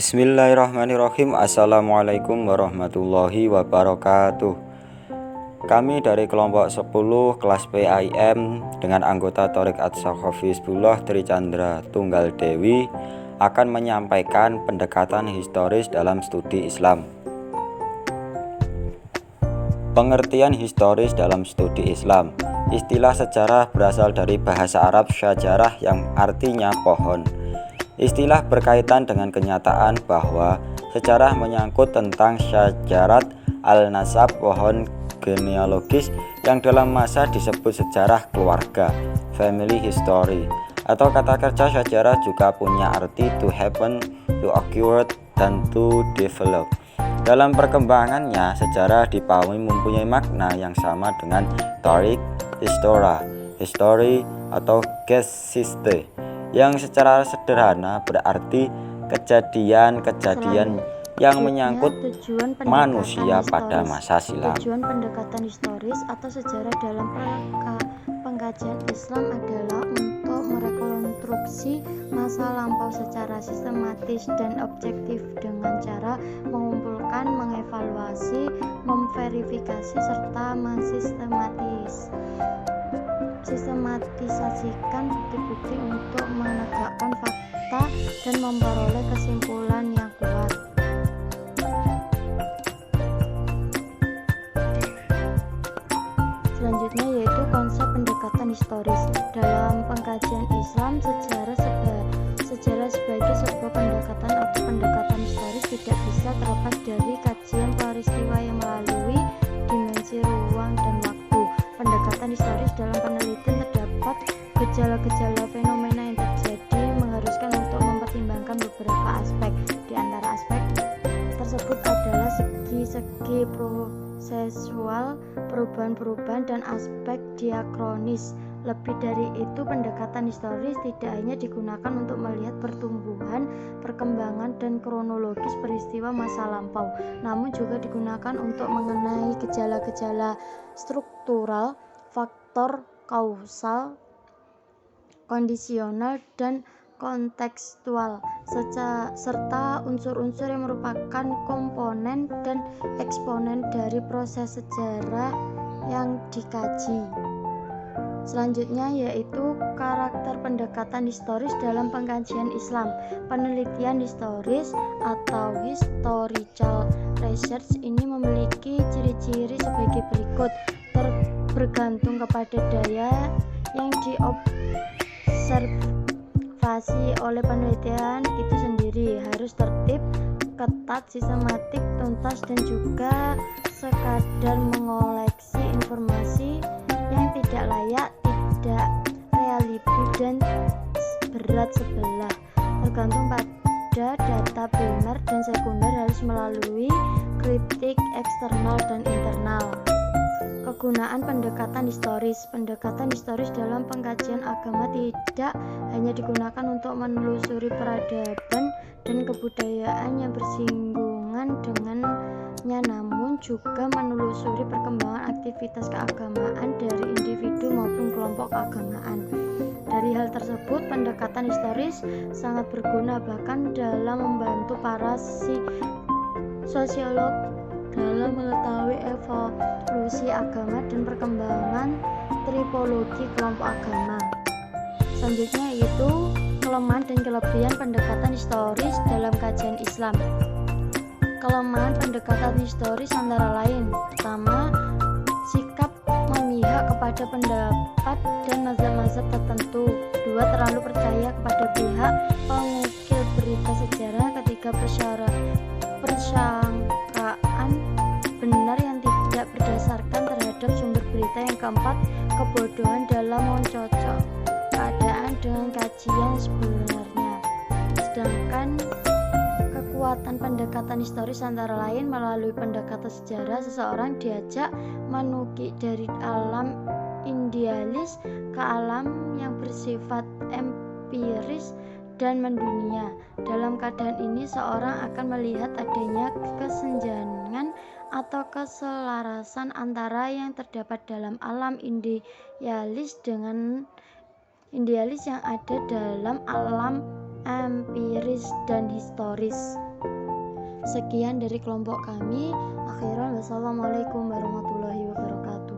Bismillahirrahmanirrahim. Assalamualaikum warahmatullahi wabarakatuh. Kami dari kelompok 10 kelas PAIM dengan anggota Thoriq Ats-Tsaqafi Hizbullah Tricandra Tunggal Dewi akan menyampaikan pendekatan historis dalam studi Islam. Pengertian historis dalam studi Islam. Istilah sejarah berasal dari bahasa Arab syajarah yang artinya pohon. Istilah berkaitan dengan kenyataan bahwa sejarah menyangkut tentang syajarat al-nasab, pohon genealogis yang dalam masa disebut sejarah keluarga, family history, atau kata kerja sejarah juga punya arti to happen, to occur, dan to develop. Dalam perkembangannya, sejarah dipahami mempunyai makna yang sama dengan Thoriq, histora, history, atau geschichte, yang secara sederhana berarti kejadian-kejadian yang menyangkut manusia pada masa silam. Tujuan pendekatan historis atau sejarah dalam pengkajian Islam adalah untuk merekonstruksi masa lampau secara sistematis dan objektif dengan cara mengumpulkan, mengevaluasi, memverifikasi, serta sistematisasikan bukti-bukti untuk menegakkan fakta dan memperoleh kesimpulan yang kuat. Selanjutnya yaitu konsep pendekatan historis. Dalam pengkajian Islam, sejarah sebagai sebuah pendekatan atau pendekatan historis tidak bisa terlepas dari kajian peristiwa yang melalui dimensi ruang dan waktu. Pendekatan historis dalam penelitian terdapat gejala-gejala fenomena yang terjadi mengharuskan untuk mempertimbangkan beberapa aspek. Di antara aspek tersebut adalah segi prosesual, perubahan-perubahan, dan aspek diakronis. Lebih dari itu, pendekatan historis tidak hanya digunakan untuk melihat pertumbuhan, perkembangan, dan kronologis peristiwa masa lampau, namun juga digunakan untuk mengenai gejala-gejala struktural, faktor kausal, kondisional, dan kontekstual, serta unsur-unsur yang merupakan komponen dan eksponen dari proses sejarah yang dikaji. Selanjutnya yaitu karakter pendekatan historis dalam pengkajian Islam. Penelitian historis atau historical research ini memiliki ciri-ciri sebagai berikut. Bergantung kepada daya yang diobservasi oleh penelitian itu sendiri, harus tertib, ketat, sistematik, tuntas, dan juga sekadar mengoleksi informasi yang tidak layak, tidak reliable, dan berat sebelah. Tergantung pada data primer dan sekunder, harus melalui kritik eksternal dan internal. Kegunaan pendekatan historis. Pendekatan historis dalam pengkajian agama tidak hanya digunakan untuk menelusuri peradaban dan kebudayaan yang bersinggungan dengannya, namun juga menelusuri perkembangan aktivitas keagamaan dari individu maupun kelompok keagamaan. Dari hal tersebut, pendekatan historis sangat berguna bahkan dalam membantu para sosiolog dalam mengetahui evolusi agama dan perkembangan tripologi kelompok agama. Selanjutnya yaitu kelemahan dan kelebihan pendekatan historis dalam kajian Islam. Kelemahan pendekatan historis antara lain: pertama, sikap memihak kepada pendapat dan mazhab-mazhab tertentu. Dua, terlalu percaya kepada pihak pengukir berita sejarah ketika persangkaan benar yang tidak berdasarkan terhadap sumber berita. Yang keempat, kebodohan dalam mencocok keadaan dengan kajian sebenarnya. Sedangkan kekuatan pendekatan historis antara lain melalui pendekatan sejarah, seseorang diajak menukik dari alam idealis ke alam yang bersifat empiris dan mendunia. Dalam keadaan ini, seorang akan melihat adanya kesenjangan atau keselarasan antara yang terdapat dalam alam idealis dengan idealis yang ada dalam alam empiris, dan historis. Sekian dari kelompok kami. Akhiran, wassalamualaikum warahmatullahi wabarakatuh.